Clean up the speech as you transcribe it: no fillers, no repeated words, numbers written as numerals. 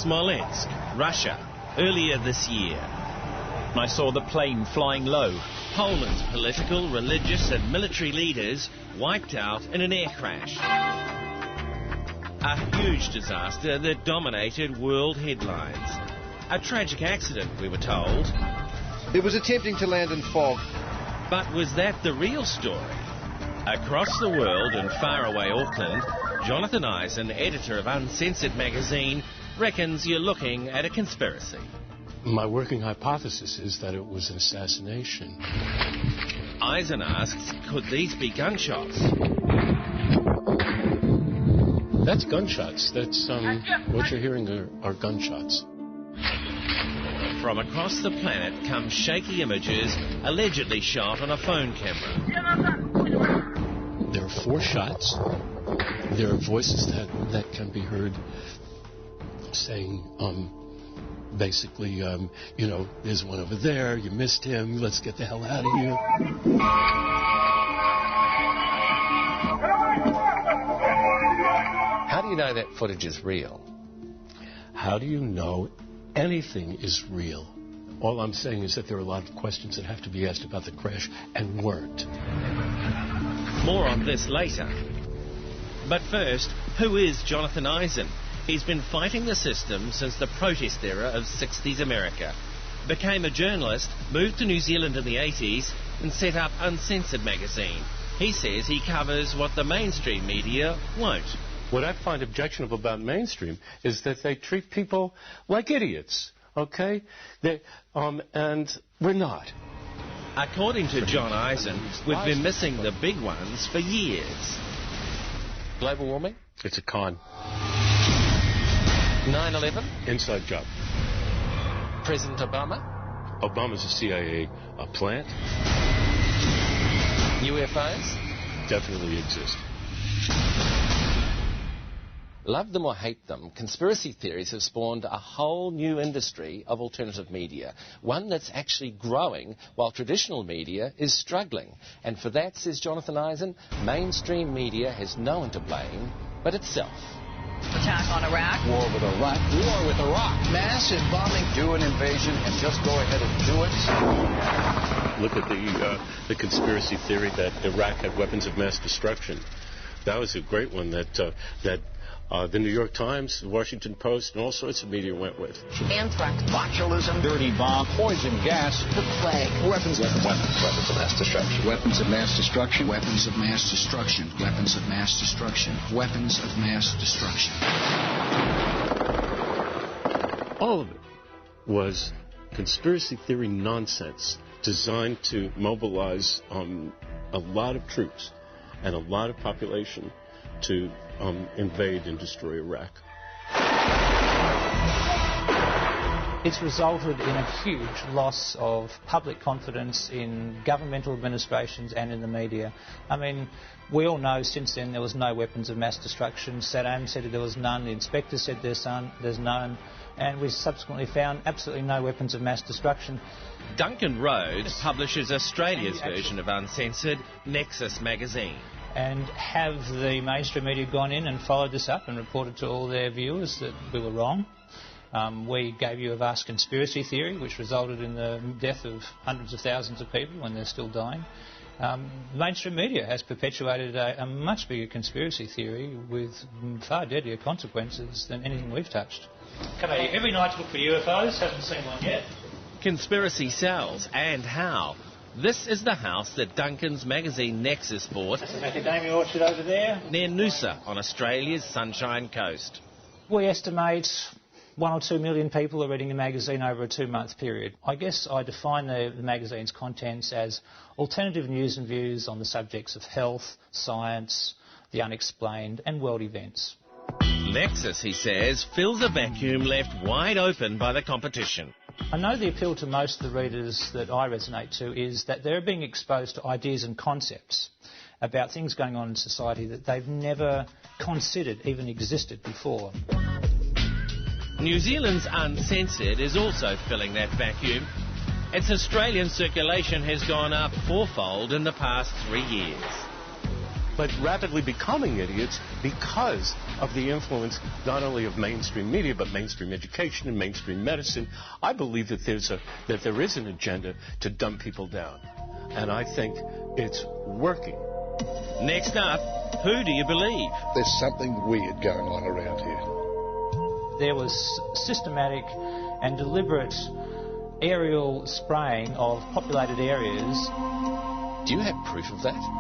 Smolensk, Russia, earlier this year. I saw the plane flying low. Poland's political, religious and military leaders wiped out in an air crash. A huge disaster that dominated world headlines. A tragic accident, we were told. It was attempting to land in fog. But was that the real story? Across the world in faraway Auckland, Jonathan Eisen, editor of Uncensored magazine, reckons you're looking at a conspiracy. My working hypothesis is that it was an assassination. Eisen asks, could these be gunshots? That's gunshots. That's, what you're hearing are gunshots. From across the planet come shaky images allegedly shot on a phone camera. There are 4 shots. There are voices that can be heard saying, basically, you know, there's one over there, you missed him, let's get the hell out of here. How do you know that footage is real? How do you know anything is real? All I'm saying is that there are a lot of questions that have to be asked about the crash and weren't. More on this later. But first, who is Jonathan Eisen? He's been fighting the system since the protest era of 60s America. Became a journalist, moved to New Zealand in the 80s and set up Uncensored magazine. He says he covers what the mainstream media won't. What I find objectionable about mainstream is that they treat people like idiots, okay? And we're not. According to John Eisen, we've been missing the big ones for years. Global warming? It's a con. 9/11? Inside job. President Obama? Obama's a CIA plant. UFOs? Definitely exist. Love them or hate them, conspiracy theories have spawned a whole new industry of alternative media, one that's actually growing while traditional media is struggling. And for that, says Jonathan Eisen, mainstream media has no one to blame but itself. Attack on Iraq. War with Iraq. War with Iraq. Massive bombing. Do an invasion and just go ahead and do it. Look at the conspiracy theory that Iraq had weapons of mass destruction. That was a great one that the New York Times, the Washington Post, and all sorts of media went with. Anthrax. Botulism. Dirty bomb. Poison gas. The plague. Weapons of mass destruction. Weapons of mass destruction. Weapons of mass destruction. Weapons of mass destruction. Weapons of mass destruction. All of it was conspiracy theory nonsense designed to mobilize a lot of troops and a lot of population to invade and destroy Iraq. It's resulted in a huge loss of public confidence in governmental administrations and in the media. I mean, we all know since then there was no weapons of mass destruction. Saddam said there was none. The inspector said there's none. And we subsequently found absolutely no weapons of mass destruction. Duncan Rhodes publishes Australia's version of Uncensored, Nexus magazine. And have the mainstream media gone in and followed this up and reported to all their viewers that we were wrong? We gave you a vast conspiracy theory which resulted in the death of hundreds of thousands of people when they're still dying. Mainstream media has perpetuated a much bigger conspiracy theory with far deadlier consequences than anything we've touched. Come here every night to look for UFOs, haven't seen one yet. Conspiracy sells, and how? This is the house that Duncan's magazine Nexus bought. That's the macadamia orchard over there. Near Noosa on Australia's Sunshine Coast. We estimate 1 or 2 million people are reading the magazine over a 2-month period. I guess I define the magazine's contents as alternative news and views on the subjects of health, science, the unexplained and world events. Nexus, he says, fills a vacuum left wide open by the competition. I know the appeal to most of the readers that I resonate to is that they're being exposed to ideas and concepts about things going on in society that they've never considered even existed before. New Zealand's Uncensored is also filling that vacuum. Its Australian circulation has gone up 4-fold in the past 3 years. but rapidly becoming idiots because of the influence not only of mainstream media, but mainstream education and mainstream medicine. I believe that there is an agenda to dumb people down, and I think it's working. Next up, who do you believe? There's something weird going on around here. There was systematic and deliberate aerial spraying of populated areas. Do you have proof of that?